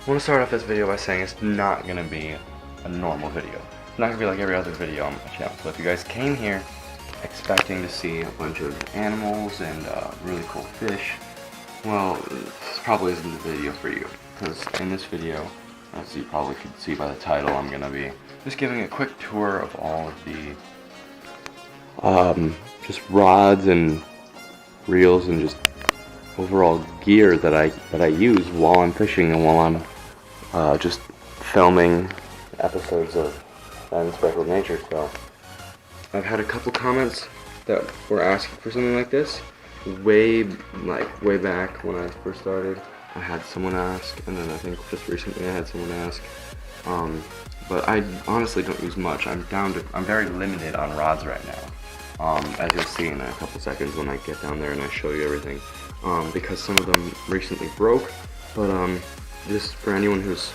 I want to start off this video by saying it's not going to be a normal video. It's not going to be like every other video on my channel. So if you guys came here expecting to see a bunch of animals and really cool fish, well, this probably isn't the video for you. Because in this video, as you probably could see by the title, I'm going to be just giving a quick tour of all of the just rods and reels and just overall gear that I use while I'm fishing and while I'm just filming episodes of Unspeckled Nature. So I've had a couple comments that were asking for something like this way back when I first started. I had someone ask, and then I think just recently I had someone ask. But I honestly don't use much. I'm very limited on rods right now. As you'll see in a couple seconds when I get down there and I show you everything. Because some of them recently broke. But just for anyone who's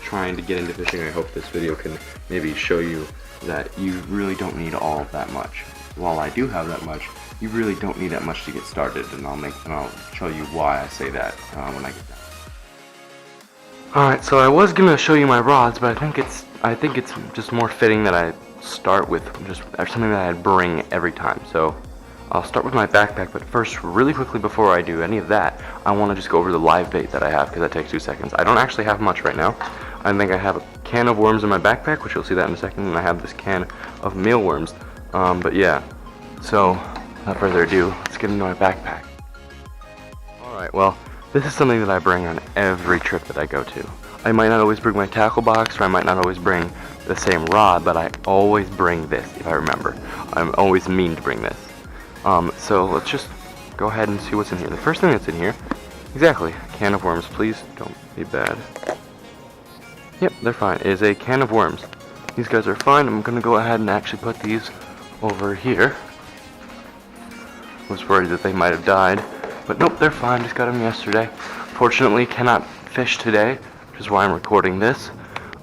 trying to get into fishing, I hope this video can maybe show you that you really don't need all of that much. While I do have that much, you really don't need that much to get started, and I'll show you why I say that when I get there. Alright, so I was gonna show you my rods, but I think it's just more fitting that I start with just something that I bring every time. So I'll start with my backpack, but first, really quickly before I do any of that, I want to just go over the live bait that I have, because that takes 2 seconds. I don't actually have much right now. I think I have a can of worms in my backpack, which you'll see that in a second, and I have this can of mealworms. But yeah, so without further ado, let's get into my backpack. Alright, well, this is something that I bring on every trip that I go to. I might not always bring my tackle box, or I might not always bring the same rod, but I always bring this, if I remember. I'm always mean to bring this. So let's just go ahead and see what's in here. The first thing that's in here, exactly, a can of worms. Please don't be bad. Yep, they're fine. It is a can of worms. These guys are fine. I'm gonna go ahead and actually put these over here. Was worried that they might have died, but nope, they're fine. Just got them yesterday. Fortunately, cannot fish today, which is why I'm recording this,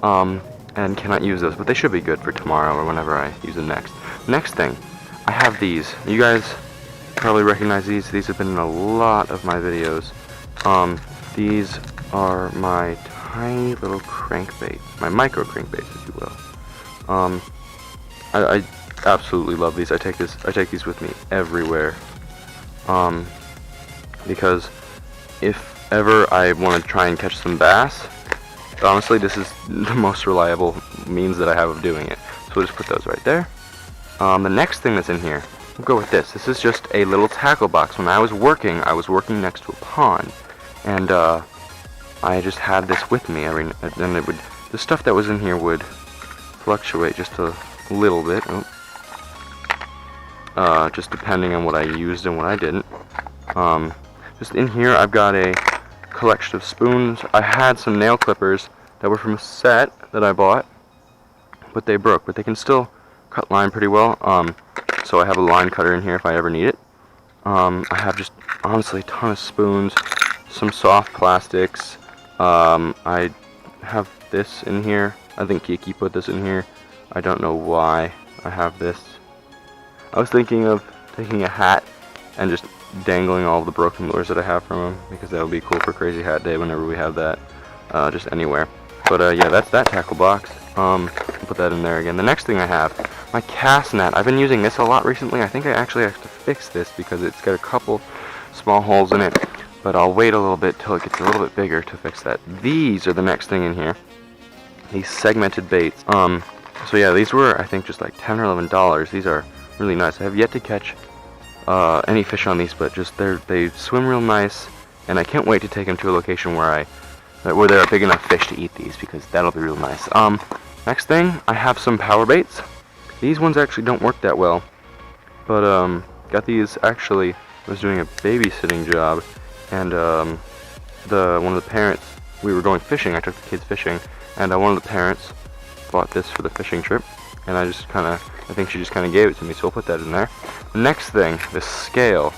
and cannot use those, but they should be good for tomorrow or whenever I use them next. Next thing, I have these. You guys probably recognize these. These have been in a lot of my videos. These are my tiny little crankbait, my micro crankbaits, if you will. I absolutely love these. I take these with me everywhere. Because if ever I want to try and catch some bass, honestly, this is the most reliable means that I have of doing it. So we'll just put those right there. The next thing that's in here, we'll go with this. This is just a little tackle box. When I was working next to a pond, and I just had this with me. The stuff that was in here would fluctuate just a little bit, just depending on what I used and what I didn't. Just in here, I've got a collection of spoons. I had some nail clippers that were from a set that I bought, but they broke. But they can still cut line pretty well, so I have a line cutter in here if I ever need it. I have just honestly a ton of spoons, some soft plastics. I have this in here. I think Kiki put this in here. I don't know why I have this. I was thinking of taking a hat and just dangling all of the broken lures that I have from him, because that would be cool for Crazy Hat Day whenever we have that, just anywhere. But yeah, that's that tackle box. Put that in there again. The next thing I have, my cast net. I've been using this a lot recently. I think I actually have to fix this because it's got a couple small holes in it, but I'll wait a little bit till it gets a little bit bigger to fix that. These are the next thing in here. These segmented baits. So yeah, these were, I think, just like $10 or $11. These are really nice. I have yet to catch any fish on these, but just they swim real nice, and I can't wait to take them to a location where there are big enough fish to eat these, because that'll be real nice. Next thing, I have some power baits. These ones actually don't work that well, but got these. Actually, I was doing a babysitting job, and one of the parents, we were going fishing. I took the kids fishing, and one of the parents bought this for the fishing trip, and I think she just kind of gave it to me, so I'll put that in there. Next thing, this scale.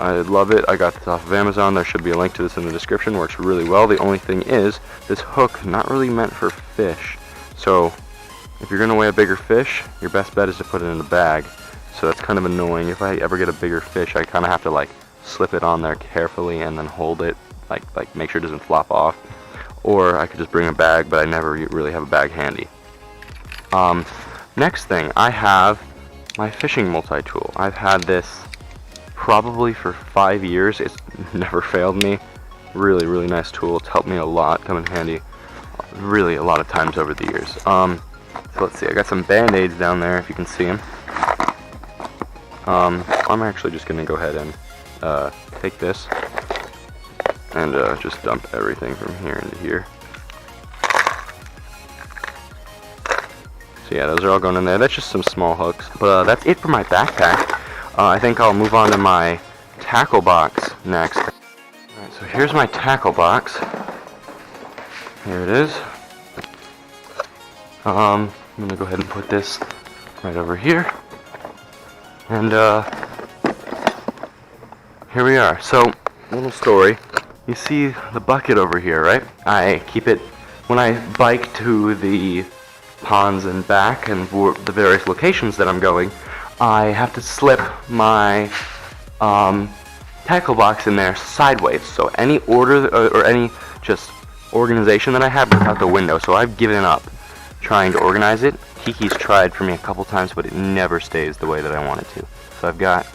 I love it. I got this off of Amazon. There should be a link to this in the description. Works really well. The only thing is, this hook, not really meant for fish. So, if you're going to weigh a bigger fish, your best bet is to put it in a bag. So that's kind of annoying. If I ever get a bigger fish, I kind of have to like slip it on there carefully and then hold it like make sure it doesn't flop off. Or I could just bring a bag, but I never really have a bag handy. Next thing, I have my fishing multi-tool. I've had this probably for 5 years. It's never failed me. Really, really nice tool. It's helped me a lot, come in handy really a lot of times over the years. So let's see, I got some band-aids down there if you can see them. I'm actually just gonna go ahead and take this and just dump everything from here into here. So yeah, those are all going in there. That's just some small hooks. But that's it for my backpack. I think I'll move on to my tackle box next. Alright, so here's my tackle box. Here it is. I'm gonna go ahead and put this right over here. And here we are. So, little story. You see the bucket over here, right? I keep it when I bike to the ponds and back and the various locations that I'm going. I have to slip my tackle box in there sideways, so any order or any just organization that I have goes out the window. So I've given up trying to organize it. Kiki's tried for me a couple times, but it never stays the way that I want it to. So I've got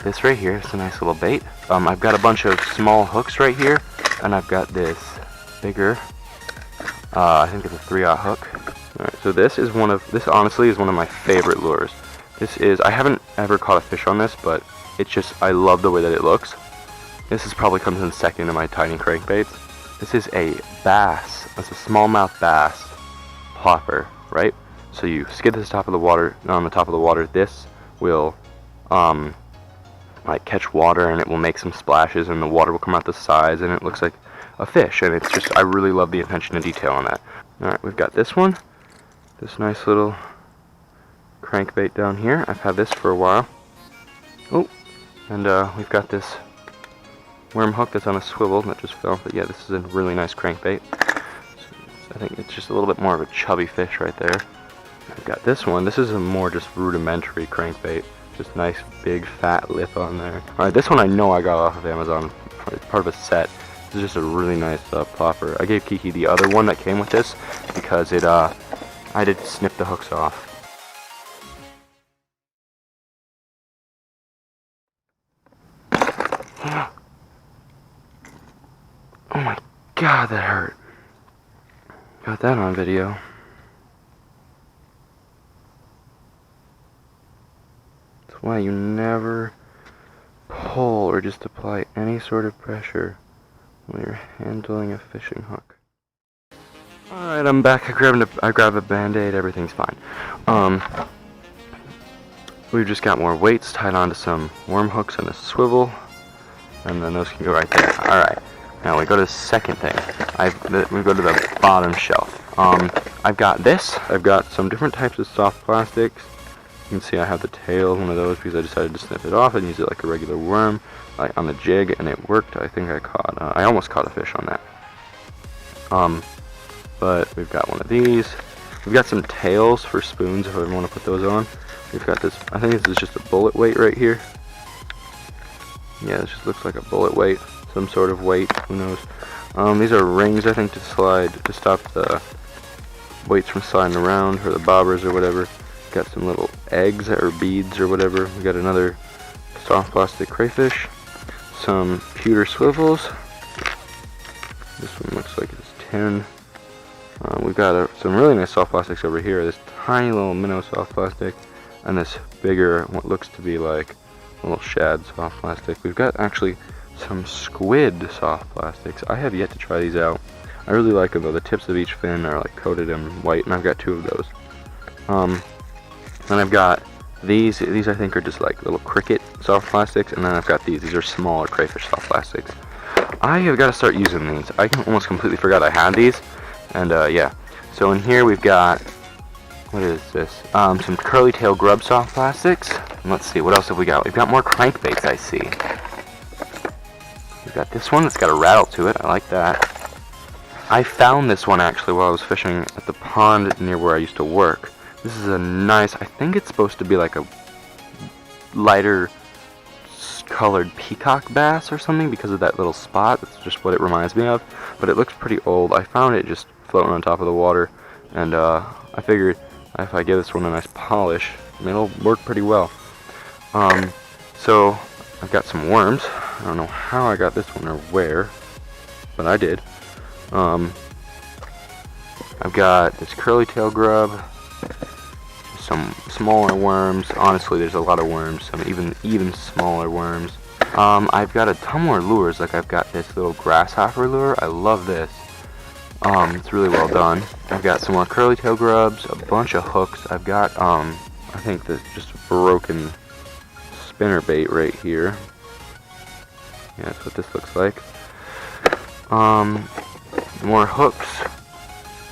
this right here. It's a nice little bait. I've got a bunch of small hooks right here, and I've got this bigger. I think it's a 3/0 hook. All right, so this honestly is one of my favorite lures. I haven't ever caught a fish on this, but it's just, I love the way that it looks. This probably comes in second to my tiny crankbaits. This is a bass. It's a smallmouth bass plopper, right? So you skid to the top of the water. On the top of the water, this will like catch water, and it will make some splashes, and the water will come out the sides, and it looks like a fish. And it's just, I really love the attention to detail on that. All right, we've got this one. This nice little crankbait down here. I've had this for a while. Oh, and we've got this worm hook that's on a swivel that just fell. But yeah, this is a really nice crankbait. So I think it's just a little bit more of a chubby fish right there. I've got this one. This is a more just rudimentary crankbait. Just nice big fat lip on there. Alright, this one I know I got off of Amazon. It's part of a set. This is just a really nice plopper. I gave Kiki the other one that came with this because it I did snip the hooks off. Oh my god, that hurt. Got that on video. That's why you never pull or just apply any sort of pressure when you're handling a fishing hook. Alright, I'm back. I grabbed a band-aid, everything's fine. We've just got more weights tied onto some worm hooks and a swivel, and then those can go right there. Alright, now we go to the second thing. We go to the bottom shelf. I've got this. I've got some different types of soft plastics. You can see I have the tail, one of those, because I decided to snip it off and use it like a regular worm on the jig, and it worked. I think I almost caught a fish on that. But we've got one of these. We've got some tails for spoons if I ever want to put those on. We've got this, I think this is just a bullet weight right here. Yeah, this just looks like a bullet weight, some sort of weight, who knows. These are rings, I think, to stop the weights from sliding around, or the bobbers or whatever. Got some little eggs or beads or whatever. We got another soft plastic crayfish, some pewter swivels. This one looks like it's tin. We've got some really nice soft plastics over here. This tiny little minnow soft plastic, and this bigger, what looks to be like a little shad soft plastic. We've got actually some squid soft plastics. I have yet to try these out. I really like them though. The tips of each fin are like coated in white, and I've got 2 of those. Then I've got these. These I think are just like little cricket soft plastics, and then I've got these. These are smaller crayfish soft plastics. I have got to start using these. I almost completely forgot I had these. And yeah, so in here we've got, what is this? Some curly tail grub soft plastics. And let's see, what else have we got? We've got more crankbaits, I see. We've got this one that's got a rattle to it. I like that. I found this one actually while I was fishing at the pond near where I used to work. This is a nice, I think it's supposed to be like a lighter colored peacock bass or something because of that little spot. That's just what it reminds me of. But it looks pretty old. I found it just floating on top of the water, and I figured if I give this one a nice polish, it'll work pretty well. So I've got some worms. I don't know how I got this one or where, but I did. I've got this curly tail grub, some smaller worms. Honestly, there's a lot of worms, some even smaller worms. I've got a ton more lures. Like I've got this little grasshopper lure. I love this. It's really well done. I've got some more curly tail grubs, a bunch of hooks. I've got I think that's just a broken spinner bait right here. Yeah, that's what this looks like. More hooks,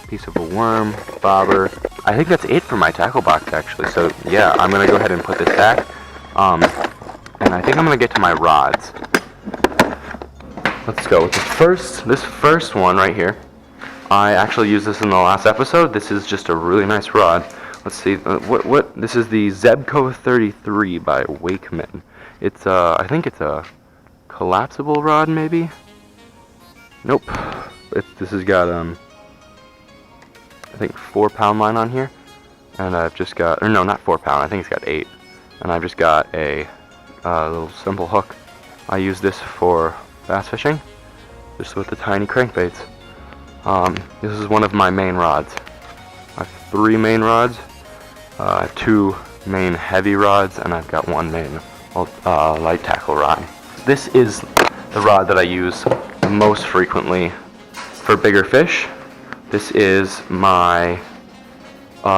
piece of a worm, bobber. I think that's it for my tackle box actually. So yeah, I'm gonna go ahead and put this back. And I think I'm gonna get to my rods. Let's go with this first one right here. I actually used this in the last episode. This is just a really nice rod. Let's see, this is the Zebco 33 by Wakeman. It's I think it's a collapsible rod maybe. Nope. This has got I think 4-pound line on here, and I've just got, or no, not 4-pound. I think it's got 8, and I've just got a little simple hook. I use this for bass fishing, just with the tiny crankbaits. This is one of my main rods. I have 3 main rods. I have 2 main heavy rods, and I've got 1 main light tackle rod. This is the rod that I use most frequently for bigger fish. This is my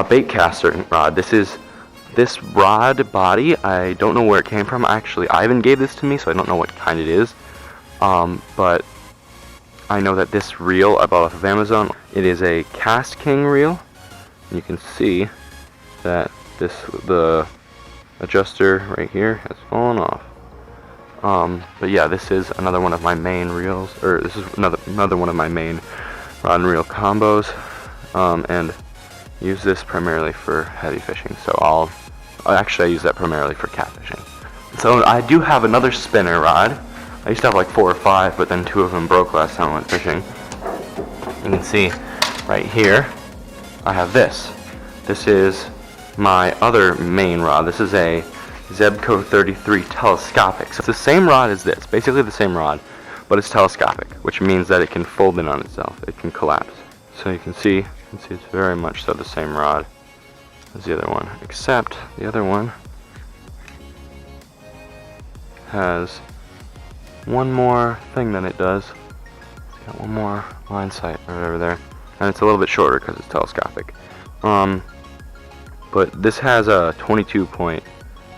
bait caster rod. This rod body, I don't know where it came from. Actually, Ivan gave this to me, so I don't know what kind it is. But I know that this reel I bought off of Amazon. It is a Cast King reel. And you can see that the adjuster right here has fallen off. But yeah, this is another one of my main reels, or this is another one of my main rod and reel combos, and use this primarily for heavy fishing. So I use that primarily for catfishing. So I do have another spinner rod. I used to have like 4 or 5, but then 2 of them broke last time I went fishing. You can see right here, I have this. This is my other main rod. This is a Zebco 33 telescopic. So it's the same rod as this, basically the same rod, but it's telescopic, which means that it can fold in on itself. It can collapse. So you can see it's very much so the same rod as the other one, except the other one has one more thing than it does. It's got one more line sight right over there, and it's a little bit shorter because it's telescopic. But this has a 22 point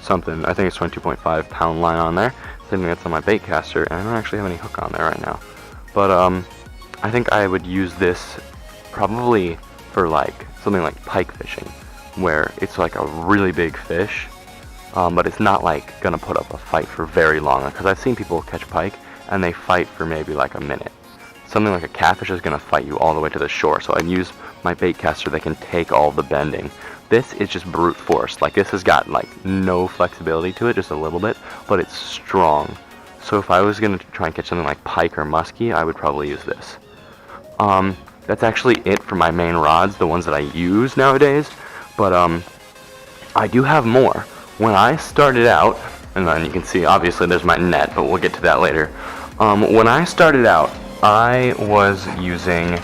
something, I think it's 22.5 pound line on there. Same that's on my bait caster, and I don't actually have any hook on there right now. But I think I would use this probably for like something like pike fishing, where it's like a really big fish, but it's not like gonna put up a fight for very long, because I've seen people catch pike and they fight for maybe like a minute. Something like a catfish is gonna fight you all the way to the shore, so I'd use my bait caster that can take all the bending. This is just brute force. Like, this has got like no flexibility to it, just a little bit, but it's strong. So if I was gonna try and catch something like pike or muskie, I would probably use this. That's actually it for my main rods, the ones that I use nowadays. But I do have more. When I started out, and then you can see obviously there's my net, but we'll get to that later. When I started out, I was using,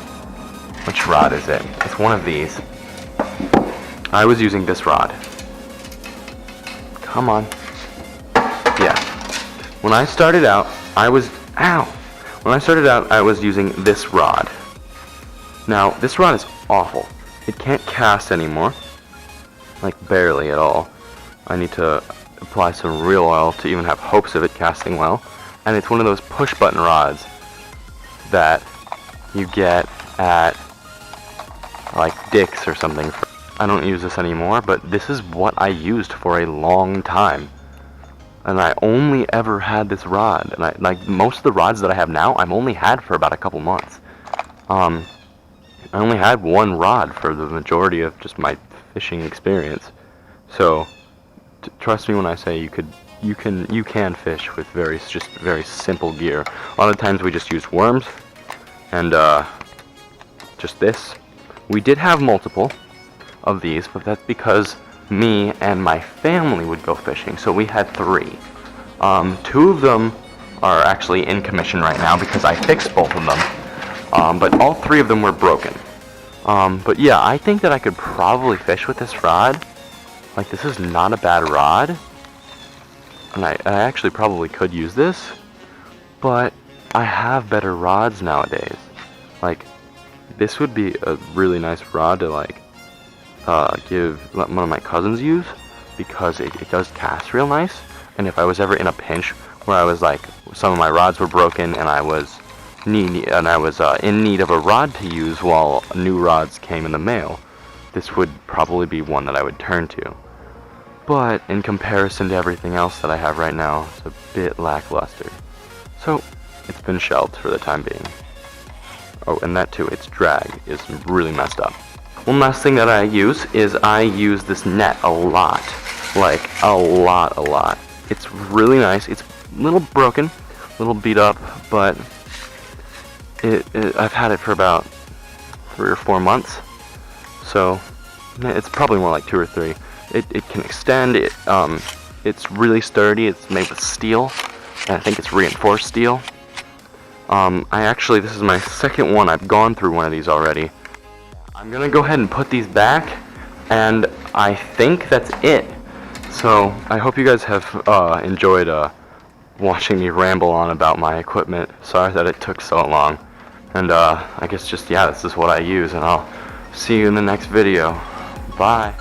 which rod is it? It's one of these. I was using this rod. Come on. Yeah. When I started out, I was using this rod. Now, this rod is awful. It can't cast anymore. Like, barely at all. I need to apply some reel oil to even have hopes of it casting well. And it's one of those push button rods that you get at like Dick's or something. I don't use this anymore, but this is what I used for a long time. And I only ever had this rod. And like most of the rods that I have now, I've only had for about a couple months. I only had one rod for the majority of just my fishing experience. So trust me when I say you could you can fish with just very simple gear. A lot of times we just use worms and just this. We did have multiple of these, but that's because me and my family would go fishing, so we had 3. 2 of them are actually in commission right now because I fixed both of them, but all 3 of them were broken. But yeah, I think that I could probably fish with this rod. Like, this is not a bad rod, and I actually probably could use this, but I have better rods nowadays. Like, this would be a really nice rod to like let one of my cousins use, because it does cast real nice. And if I was ever in a pinch where I was like, some of my rods were broken and I was in need of a rod to use while new rods came in the mail, this would probably be one that I would turn to. But in comparison to everything else that I have right now, it's a bit lackluster. So it's been shelved for the time being. Oh, and that too, its drag is really messed up. One last thing that I use is I use this net a lot. Like, a lot. It's really nice. It's a little broken, a little beat up, but I've had it for about 3 or 4 months. So it's probably more like 2 or 3. It can extend. It's really sturdy. It's made with steel, and I think it's reinforced steel. This is my second one. I've gone through one of these already. I'm gonna go ahead and put these back, and I think that's it. So I hope you guys have enjoyed watching me ramble on about my equipment. Sorry that it took so long. And I guess just, yeah, this is what I use, and I'll see you in the next video. Bye.